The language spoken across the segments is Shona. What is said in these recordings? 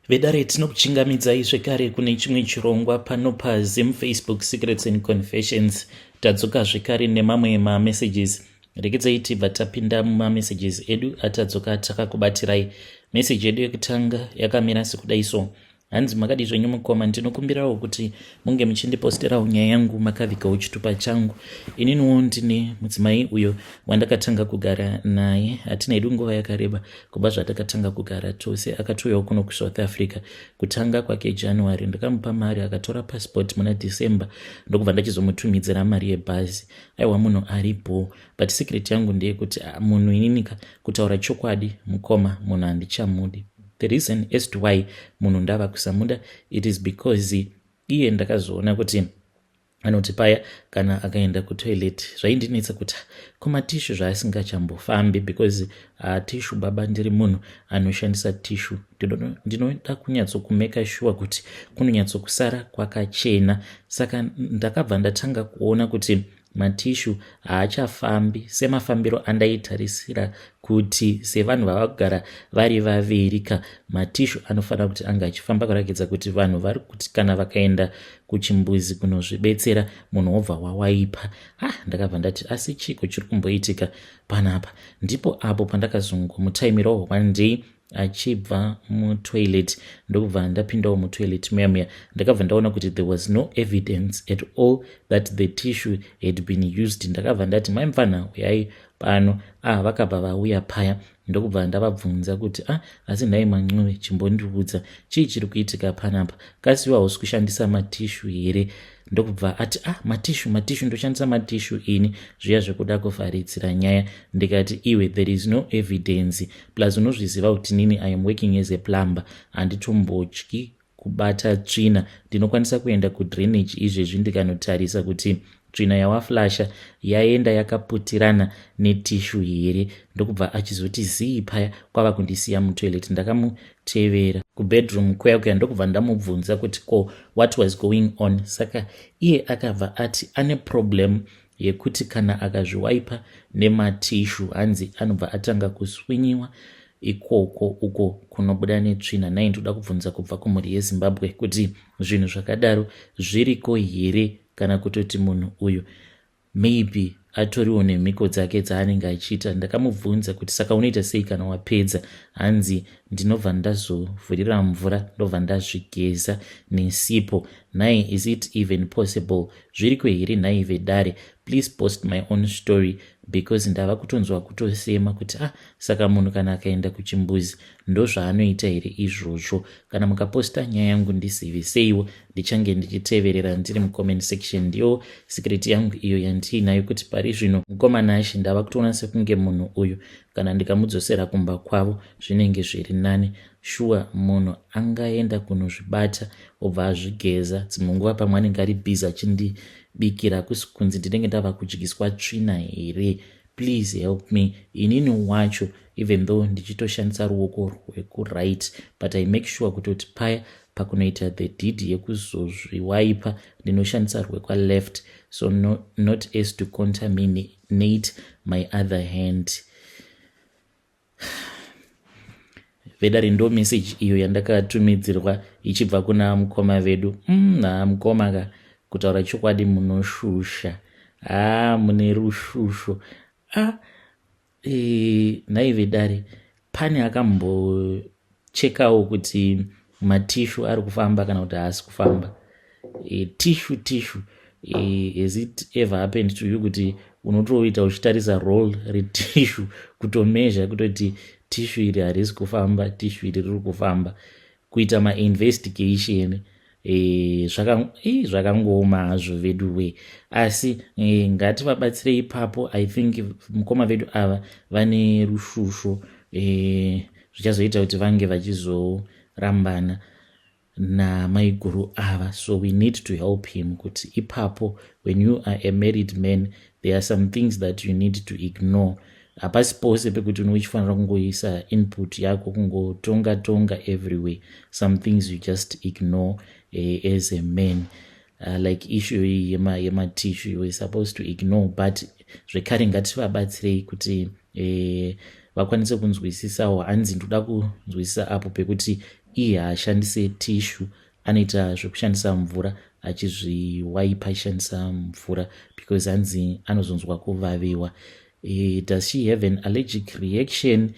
vedare tinokuchingamidzai zvekare kune chimwe chirongwa pano pazim Facebook Secrets and Confessions. Tadzoka zvekare nemamwe mamessages. Regedzai tibva tapinda mumamessages edu atadzoka takakubatirai. Message yedu yekutanga yakamira sekudai so: hanzi makadi zvenyu mukoma, ndinokumbirawo kuti munge muchindiposterawo nyaya yangu makavigawo chitupa changu. Ininiwo ndine mudzimai uyo wandakatanga kugara naye, hatina hedu nguva yakareba kubva zvatakatanga kugara tose. Akatouyawo kuno kuSouth Africa kutanga kwake January. Ndakamupa mari akatora passport muna December, ndokubva ndachizomutumidzira mari yebhazi. Aiwa, munhu aripo, but secret yangu ndeyekuti munhu ininika kutaura chokwadi mukoma, munhu handichamudi. The reason as to why munhu ndava kusamuda, it is because iye ndakazoona kuti anoti paya kana akaenda kutoilet zvaindinetsa kuti kumatishu zvaasingachambofambi, because tishu baba ndiri munhu anoshandisa tishu. Ndinoda kunyatsokumeka sure kuti kunonyatsokusara kwakachena. Saka ndakabva ndatanga kuona kuti matishu haachafambi semafambiro andaitarisira kuti sevanhu vava kugara vari vavirika, matishu anofanira kuti anga achifamba kurakidza kuti vanhu vari kuti kana vakaenda kuchimbuzi kunozvibetsera munhu wobva wawaipa. Ndakabva ndati asi chiko chiri kumboitika panapa. Ndipo apo pandakazongomutaimirawo one day achibva mutoilet, ndokubva ndapindawo mutoilet meya. Ndakabva ndaona kuti there was no evidence at all that the tissue had been used. Ndakabva ndati maimfana uyai pano. Vakabva vauya paya, ndokubva ndavabvunza kuti asi nhai mancuve, chimbondiudza chii chiri kuitika panapa, kasiwa hausi kushandisa matishu here? Ndokubva ati matishu ndoshandisa matishu ini, zviya zvekuda kuvharidzira nyaya. Ndikati iwe, there is no evidence, plus unozviziva kuti nini I am working as a plumber, handitombotyi kubata tsvina. Ndinokwanisa kuenda kudrainage izvezvi ndikanotarisa kuti tsvina yawaflasha yaenda yakaputirana netishu here. Ndokubva achizoti zii paya kwava kundisiya mutoilet. Ndakamutevera kubedroom kwaya, ndokubva ndamubvunza kuti what was going on. Saka iye akabva ati ane problem yekuti kana akazviwaipa nematishu hanzi anobva atanga kuswinyiwa ikoko uko kunobuda netsvina. Nai ndoda kubvunza kubva kumhuri yeZimbabwe kuti zvinhu zvakadaro zviriko here, kana kutoti munhu uyu maybe atoriwo nemhiko dzake dzaanenge achiita. Ndakamubvunza kuti saka unoita sei kana wapedza? Hanzi ndinobva ndazovhurira mvura ndobva ndazvigeza nesipo. Nai, is it even possible? Zviriko here nhai Vedare? Please post my own story, because ndava kutonzwa kutosema kuti saka munhu kana akaenda kuchimbuzi ndozvaanoita here izvozvo. Kana mukaposta nyaya yangu ndiziveseiwo, ndichange ndichiteverera ndiri mucomment section. Ndiyo secret yangu iyo yandiinayo kuti pari zvino mukomana ashe ndava kutoona sekunge munhu uyu kana ndikamudzosera kumba kwavo zvinenge zviri nani. Sure, munhu angaenda kunozvibata obva azvigeza. Dzimwe nguva pamwe anenge ari busy achindibikira kunzi ndinenge ndava kudyiswa tsvina here. Please help me. Inini wacho, even though ndichitoshandisa ruoko rwekuright, but I make sure kuti paya pakunoita the deed yekuzozviwaipa ndinoshandisa rwekwaleft, so not as to contaminate my other hand. Vedare ndo message iyo yandakatumidzirwa ichibva kuna mukoma vedu. Mukoma kutaura chokwadi munoshusha. Mune rushusho. Nhai Vedare, pane akambochekawo kuti matishu ari kufamba kana kuti haasi kufamba. Tishu has it ever happened to you kuti unotoita uchitarisa roll retishu kutomezha kutoti tishu iri harisi kufamba, tishu iri riri kufamba, kuita mainvestigation? Zvakangooma hazvo vedu we. Asi ngativabatsirei ipapo. I think mukoma vedu ava vane rushusho, zvichazoita kuti vange vachizorambana namaiguru ava. So we need to help him kuti ipapo, when you are a married man, there are some things that you need to ignore. Hapasi pose pekuti unochifanira kungoisa input yako kungotonga everywhere. Some things you just ignore as a man. Like issue yematishu you were supposed to ignore, but zvekare ngativabatsirei kuti vakwanise kunzwisisawo. Hanzi ndoda kunzwisisa apo pekuti iye haashandise tishu, anoita zvekushandisa mvura, achizviwaipa achishandisa mvura because hanzi anozonzwa kuvaviwa. Does she have an allergic reaction?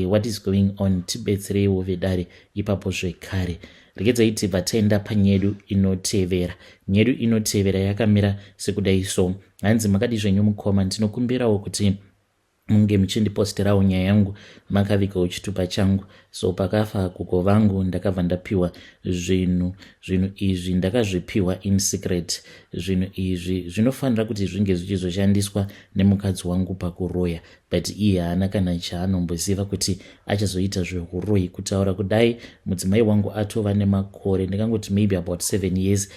What is going on? Tibetsereiwo vedare ipapo zvekare. Regedzai tibva taenda panyedu inotevera. Nyedu inotevera yakamira sekudai so. Hanzi makadi zvenyu mukoma, ndinokumbirawo kuti munge muchindiposterawo nyaya yangu makavigawo chitupa changu. So pakafa gogo vangu ndakabva ndapiwa zvinhu izvi, ndakazvipiwa in secret. Zvinhu izvi zvinofanira kuti zvinge zvichizoshandiswa nemukadzi wangu pakuroya, but iye haana kana chaanomboziva kuti achazoita zveuroyi. Kutaura kudai mudzimai wangu atova nemakore, ndikangoti maybe about 7 years,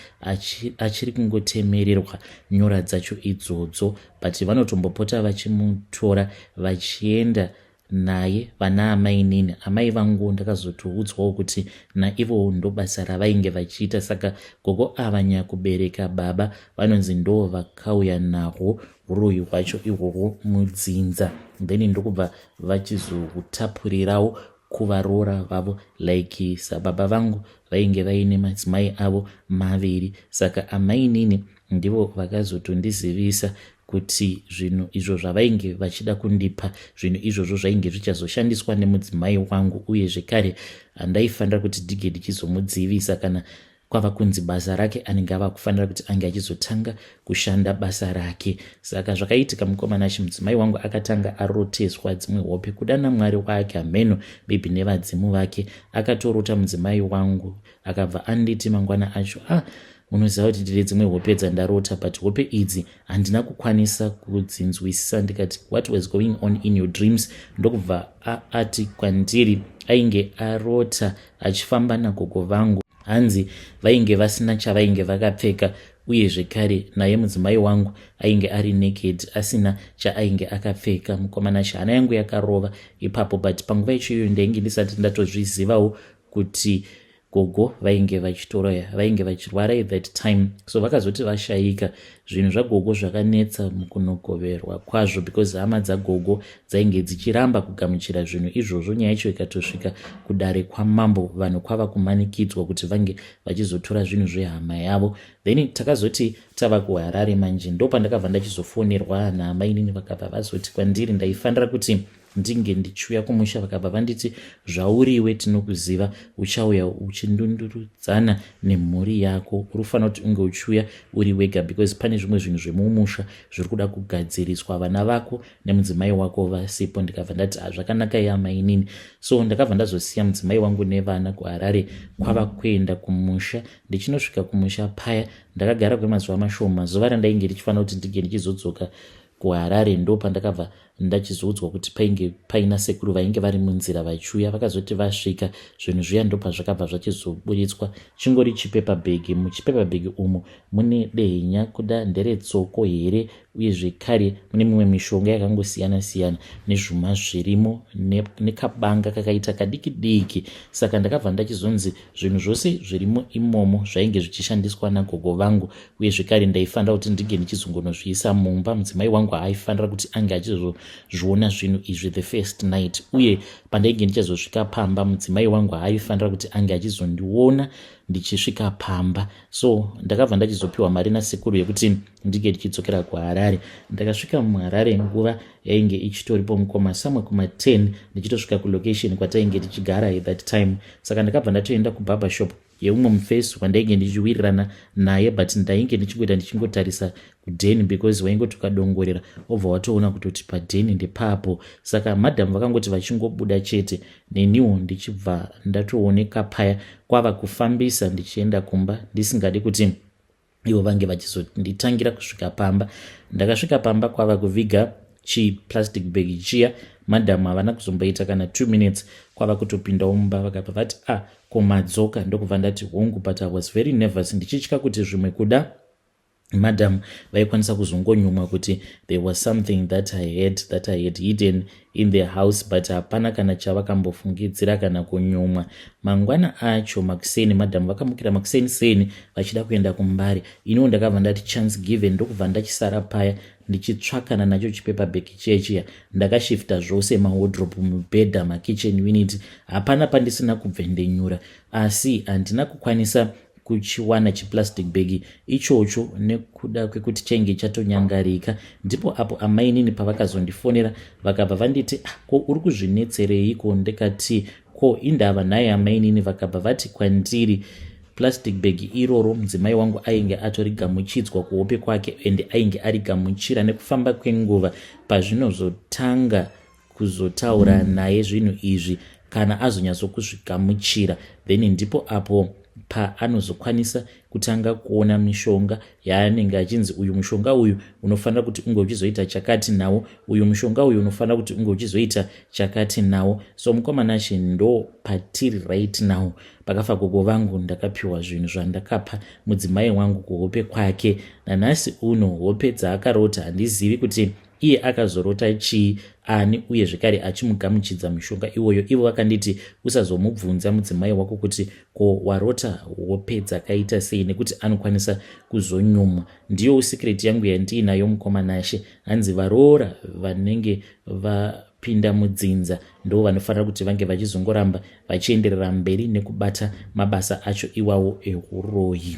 achiri kungotemererwa nyora dzacho idzodzo, but vanotombopota vachimutora vachienda naye vana amai nini. Amai vangu ndakazotoudzwawo kuti naivo ndo basa ravainge vachiita, saka gogo ava nyakubereka baba vanonzi ndo vakauya nahwo uroyi hwacho ihwohwo mudzinza, then ndokubva vachizotapurirawo kuvaroora vavo like sababa vangu vainge vaine madzimai avo maviri. Saka amai nini ndivo vakazotondizivisa kuti zvinhu izvo zvavainge vachida kundipa, zvinhu izvozvo zvainge zvichazoshandiswa nemudzimai wangu, uye zvekare handaifanira kuti ndige ndichizomudzivisa kana kwava kunzi basa rake anenge ava kufanira kuti ange achizotanga kushanda basa rake. Saka zvakaitika mukomana mudzimai wangu akatanga aroteswa dzimwe hope kuda namwari wake hameno maybe nevadzimu vake. Akatorota mudzimai wangu akabva anditi mangwana acho, unoziva kuti ndine dzimwe hope dzandarota, but hope idzi handina kukwanisa kudzinzwisisa. Ndikati what was going on in your dreams? Ndokubva ati kwandiri ainge arota achifamba nagogo vangu, hanzi vainge vasina chavainge vakapfeka, uye zvekare naye mudzimai wangu ainge ari naked asina chaainge akapfeka. Mukomana hana yangu yakarova ipapo, but panguva ichoyo ndainge ndisati ndatozvizivawo kuti gogo vainge vachitoroya, vainge vachirwara at that time. So vakazoti vashayika, zvinhu zvagogo zvakanetsa mukunogoverwa kwazvo because hama dzagogo dzainge dzichiramba kugamuchira zvinhu izvozvo. Nyaya yacho ikatosvika kudare kwamambo, vanhu kwava kumanikidzwa kuti vange vachizotora zvinhu zvehama yavo. Then takazoti tava kuHarare manje, ndo pandakabva ndachizofonerwa naamai nini, vakabva vazoti kwandiri ndaifanira kuti ndinge ndichiuya kumusha, vakabva vanditi zvauriwe tinokuziva, uchauya uchindundurudzana nemhuri yako, urufanira kuti unge uchiuya uri wega because pane zvimwe zvinhu zvemumusha zviri kuda kugadziriswa, vana vako nemudzimai wako vasipo. Ndikabva ndati zvakanaka amai nini. So ndakabva ndazosiya mudzimai wangu nevana kuHarare kwava kuenda kumusha. Ndichinosvika kumusha paya ndakagara kwemazuva mashoma. Zuva randainge ndichifanira kuti ndige ndichizodzoka kuHarare ndo pandakabva ndachizoudzwa kuti painge paina sekuru vainge vari munzira vachiuya. Vakazoti vasvika zvinhu zviya ndo pazvakabva zvachizoburitswa, chingori chipepabhegi. Muchipepabhegi umu mune dehenya kuda nderetsoko here, uye zvekare mune mimwe mishonga yakangosiyana siyana nezvuma zvirimo nekabanga kakaita kadiki diki. Saka ndakabva ndachizonzi zvinhu zvose zvirimo imomo zvainge zvichishandiswa nagogo vangu, uye zvekare ndaifanira kuti ndige ndichizongonozviisa mumba. Mudzimai wangu haifanira kuti ange achizozviona zvinhu izvi the first night, uye pandainge ndichazosvika pamba mudzimai wangu haifanira kuti ange achizondiona ndichisvika pamba. So ndakabva ndachizopiwa mari nasekuru yekuti ndige ndichidzokera kuHarare. Ndakasvika muHarare nguva yainge ichitoripo mukoma samwe kuma10 ndichitosvika kulocation kwatainge tichigara at that time. Saka ndakabva ndatoenda kubaba shop yeumwe mufesi wandainge ndichiwirirana naye, but ndainge ndichingoita ndichingotarisa kudheni because waingotuka dongorera obva watoona kutoti padheni ndepapo. Saka madhamu vakangoti vachingobuda chete, neniwo ndichibva ndatooneka paya kwava kufambisa ndichienda kumba ndisingadi kuti ivo vange vachizonditangira kusvika pamba. Ndakasvika pamba kwava kuviga chiplastic bag chiya, madhamu havana kuzomboita kana 2 minutes kwava kutopinda mumba. Vakabva vati komadzoka. Ndokubva ndati hongu, but I was very nervous, ndichitya kuti zvimwe kuda madam vaikwanisa kuzongonyumwa kuti there was something that I had hidden in the house, but hapana kana chavakambofungidzira kana kunyumwa. Mangwana acho makuseni madam vakamukira makuseni vachida kuenda kumbari. Iniwo ndakabva ndati chance given, ndokubva ndachisara paya ndichitsvakana nacho chipepa bheki chechiya. Ndakashifta zvose mawardrobe, mubhedha, makitchen unit, hapana pandisina kubva ndenyura, asi handina kukwanisa kuchiwana chiplastic bag ichocho nekuda kwekuti chainge chatonyangarika. Ndipo apo amainini pavakazondifonera vakabva vanditi ko uri kuzvinetsereiko? Ndikati ko indava naye amainini. Vakabva vati kwandiri plastic bag iroro mudzimai wangu ainge atorigamuchidzwa kuhope kwake ende ainge arigamuchira nekufamba kwenguva pazvinozotanga kuzotaura naye zvinhu izvi kana azonyatsokuzvigamuchira, then ndipo apo paanozokwanisa kutanga kuona mishonga yaanenge achinzi uyu mushonga uyu unofanira kuti unge uchizoita chakati nawo, uyu mushonga uyu unofanira kuti unge uchizoita chakati nawo. So mukomanashi ndo patiri right now. Pakafa gogo vangu ndakapiwa zvinhu zvandakapa mudzimai wangu kuhope kwake. Nanhasi uno hope dzaakarota handizivi kuti iye akazorota chii ani uye zvekare achimugamuchidza mishonga iwoyo. Ivo vakanditi usazomubvunza mudzimai wako kuti ko warota hope dzakaita sei nekuti anokwanisa kuzonyumwa. Ndiyo secret yangu yandiinayo mukomanashe. Hanzi varoora vanenge vapinda mudzinza ndo vanofanira kuti vange vachizongoramba vachienderera mberi nekubata mabasa acho iwawo euroyi.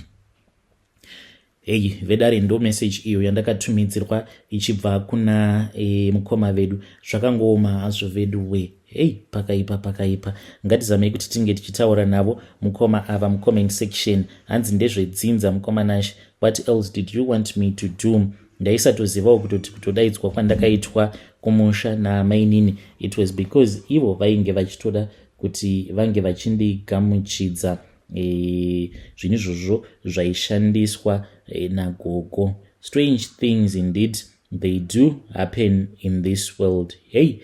Hey, vedare ndo message iyo yandakatumidzirwa ichibva kuna mukoma vedu. Zvakangoma hazvo vedu we. Hey, pakaipa. Ngatizamei kuti tinge tichitaura navo mukoma ava mucomment section. Hanzi ndezvedzinza mukoma nash. What else did you want me to do? Ndaisatozivawo kuti kutodaidzwa kwandakaitwa kumusha namainini. It was because ivo vainge vachitoda kuti vange vachindigamuchidza zvinhu izvozvo zvaishandiswa nagogo. Strange things indeed they do happen in this world. Hey,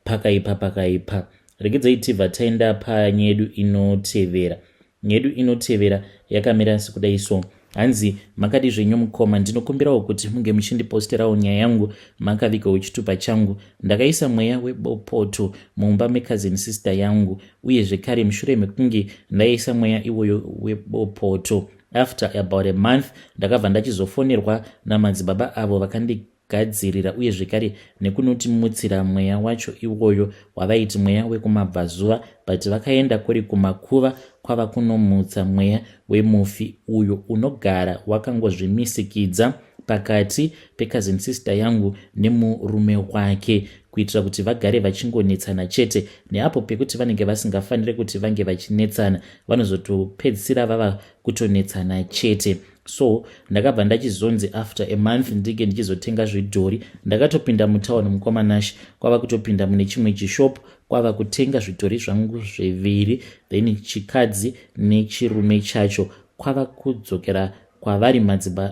pakaipa. Regedzai tibva taenda panyedu inotevera. Nyedu inotevera yakamira sekudai so. Hanzi makati zvenyu mukoma ndinokumbirawo kuti munge muchindiposterawo nyaya yangu makavigawo chitupa changu. Ndakaisa mweya webopoto mumba mecousin sister yangu uye zvekare mushure mekunge ndaisa mweya iwoyo webopoto. After about a month ndakabva ndachizofonerwa namadzibaba avo vakandigadzirira uye zvekare nekunotimutsira mweya wacho iwoyo wavaiti mweya wekumabvazuva, but vakaenda kuri kumakuva kwava kunomutsa mweya wemufi uyo unogara wakangozvimisikidza pakati pecousin sister yangu nemurume wake kuitira kuti vagare vachingonetsana chete. Neapo pekuti vanenge vasingafanire kuti vange vachinetsana vanozotopedzisira vava kutonetsana chete. So ndakabva ndachizonzi after a month ndinge ndichizotenga zvidhori. Ndakatopinda mutauni mukomanashi, kwava kutopinda mune chimwe chishop, kwava kutenga zvidhori zvangu zviviri, then chikadzi nechirume chacho kwava kudzokera kwavari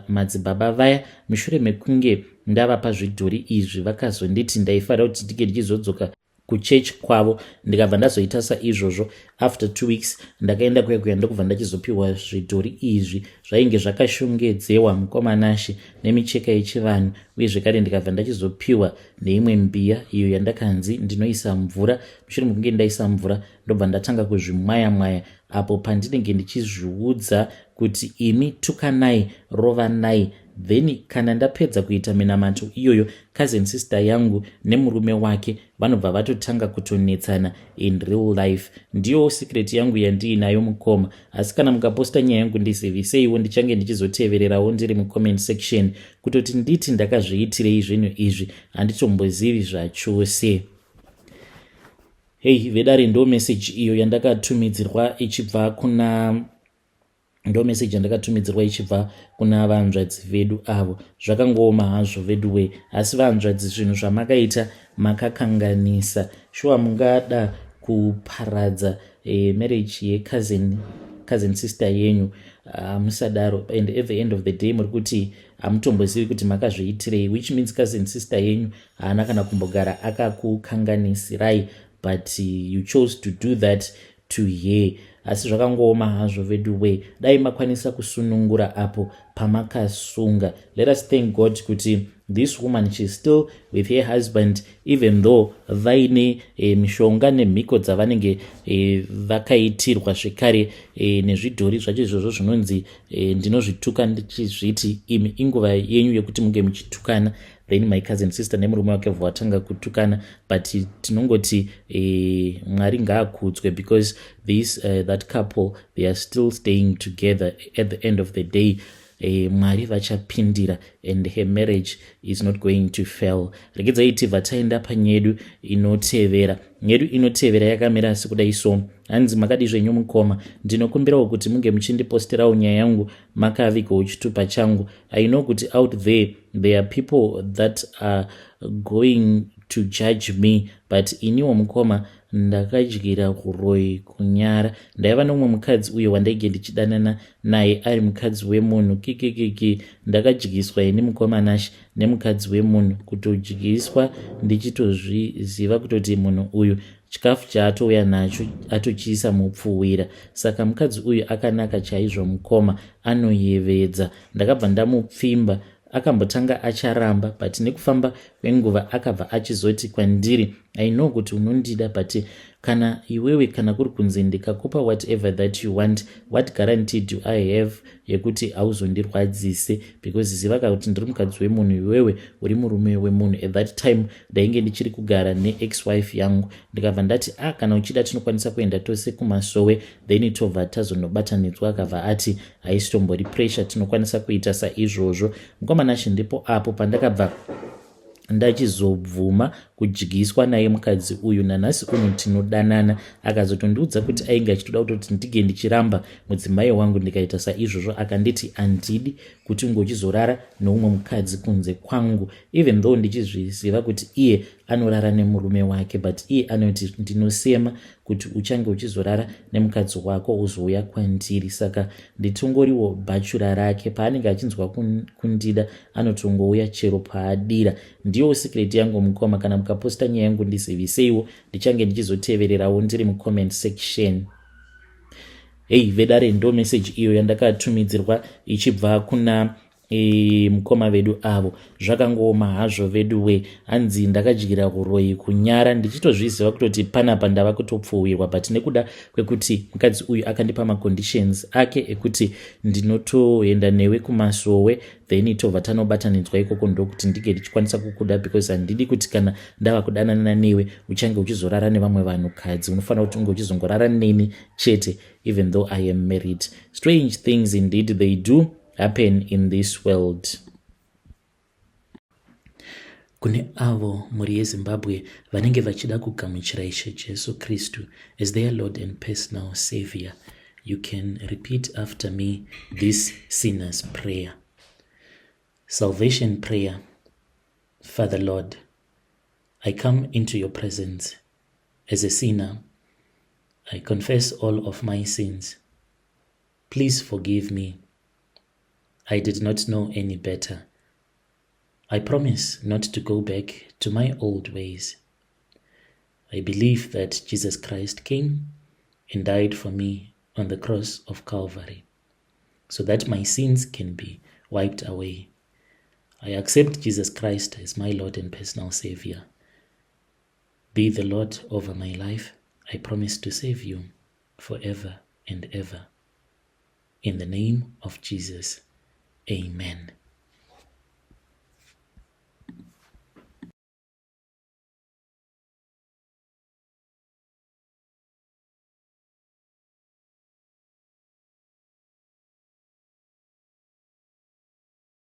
madzibaba vaya. Mushure mekunge ndavapa zvidhori izvi vakazonditi ndaifanira kuti ndinge ndichizodzoka kuchechi kwavo. Ndikabva ndazoita saizvozvo. After 2 weeks ndakaenda kuya ndokubva ndachizopiwa zvidhori izvi zvainge zvakashongedzewa mukomanashi nemicheka yechivanhu uye zvekare ndikabva ndachizopiwa neimwe mbiya iyo yandakanzi ndinoisa mvura. Mushure mekunge ndaisa mvura ndobva ndatanga kuzvimwaya apo pandinenge ndichizviudza kuti imi tukanai rovanai. Then kana ndapedza kuita minamato iyoyo, cousin sister yangu nemurume wake vanobva vatotanga kutonetsana in real life. Ndiyo secret yangu yandiinayo mukoma. Asi kana mukaposta nyaya yangu ndizivise ndichange ndichizotevererawo ndiri mucomment section kutoti nditi ndakazviitirei zvinhu izvi handitombozivi zvachose. Hey, vedare ndo message iyo yandakatumidzirwa ichibva kuna vanzvadzi vedu avo. Zvakangoma hazvo vedu we, asi vanzvadzi zvinhu zvamakaita makakanganisa. Shuwa mungada kuparadza marriage cousin sister yenyu musadaro, and at the end of the day muri kuti hamutombozivi kuti makazviitirei, which means cousin sister yenyu haana kana kumbogara akakukanganisirai, but you chose to do that to her. Asi zvakangooma hazvo vedu way, dai makwanisa kusunungura apo pamakasunga. Let us thank God kuti this woman, she's still with her husband, even though vaine mishonga nemhiko dzavanenge vakaitirwa zvekare nezvidhori zvacho izvozvo zvinonzi ndinozvituka ndichizviti imi inguva yenyu yekuti munge muchitukana. Then my cousin sister nemurume wake watanga kutukana, but tinongoti Mwari ngaakudzwe, because this that couple, they are still staying together. At the end of the day, Mwari vachapindira and her marriage is not going to fail. Regedzai tivha taenda panyedu inotevera. Nyedu inotevera yakamira sekudai so. Hanzi makadi zvenyu mukoma, ndinokumbirawo kuti munge muchindiposterawo nyaya yangu makavigawo chitupa changu. I know kuti out there are people that are going to judge me, but iniwo mukoma ndakadyira kuroi kunyara. Ndaiva nomumwe mukadzi uyo wandaige ndichidanana naye ari mukadzi wemunhu kikikiki. Ndakadyiswa ini mukoma nashi nemukadzi wemunhu, kutodyiswa ndichitozviziva kutoti munhu uyu chikafu chaatouya nacho atochiisa mupfuwira. Saka mukadzi uyu akanaka chaizvo mukoma, anoyevedza. Ndakabva ndamupfimba, akambotanga acharamba, but nekufamba kwenguva akabva achizoti kwandiri, I know kuti unondida, but kana iwewe kana kuri kunzi ndikakupa whatever that you want, what guarantee do I have yekuti hauzondirwadzise? Because ziva kuti ndiri mukadzi wemunhu, iwewe uri murume wemunhu. At that time ndainge ndichiri kugara ne-ex-wife yangu. Ndikabva ndati kana uchida tinokwanisa kuenda tose kumasowe, then tobva tazonobatanidzwa. Akabva ati haisitombori pressure, tinokwanisa kuita saizvozvo. Mukoma nashi ndipo apo pandakabva ndachizobvuma kudyiswa naye mukadzi uyu. Nanhasi uno tinodanana. Akazotondiudza kuti ainge achitoda kutoti ndige ndichiramba mudzimai wangu ndikaita saizvozvo. Akanditi handidi kuti unge uchizorara noumwe mukadzi kunze kwangu, even though ndichizviziva kuti iye anorara nemurume wake, but iye anoti ndinosema kuti uchange uchizorara nemukadzi wako uzouya kwandiri. Saka nditongoriwo bachura rake. Paanenge achinzwa kundida anotongouya chero paadira. Ndiyo secret yangu mukoma. Kana mukaposta nyaya yangu ndiziviseiwo, ndichange ndichizotevererawo ndiri mucomment section. Hey vedare, ndo message iyo yandakatumidzirwa ichibva kuna mukoma vedu avo. Zvakangooma hazvo vedu we, hanzi ndakadyira kuroi kunyara, ndichitozviziva kutoti panapa ndava kutopfuwirwa, but nekuda kwekuti mukadzi uyu akandipa maconditions ake ekuti ndinotoenda newe kumasowe, then tobva tanobatanidzwa ikoko, ndokuti ndige ndichikwanisa kukuda, because handidi kuti kana ndava kudanana newe uchange uchizorara nevamwe vanhukadzi. Unofanira kuti unge uchizongorara neni chete, even though I am married. Strange things indeed they do happen in this world. Kune avo muri yeZimbabwe vanenge vachida kugamuchira Ishe Jesu Kristu as their Lord and personal Savior, you can repeat after me this sinner's prayer. Salvation prayer. Father Lord, I come into your presence as a sinner. I confess all of my sins. Please forgive me. I did not know any better. I promise not to go back to my old ways. I believe that Jesus Christ came and died for me on the cross of Calvary so that my sins can be wiped away. I accept Jesus Christ as my Lord and personal Savior. Be the Lord over my life. I promise to save you forever and ever. In the name of Jesus. Amen.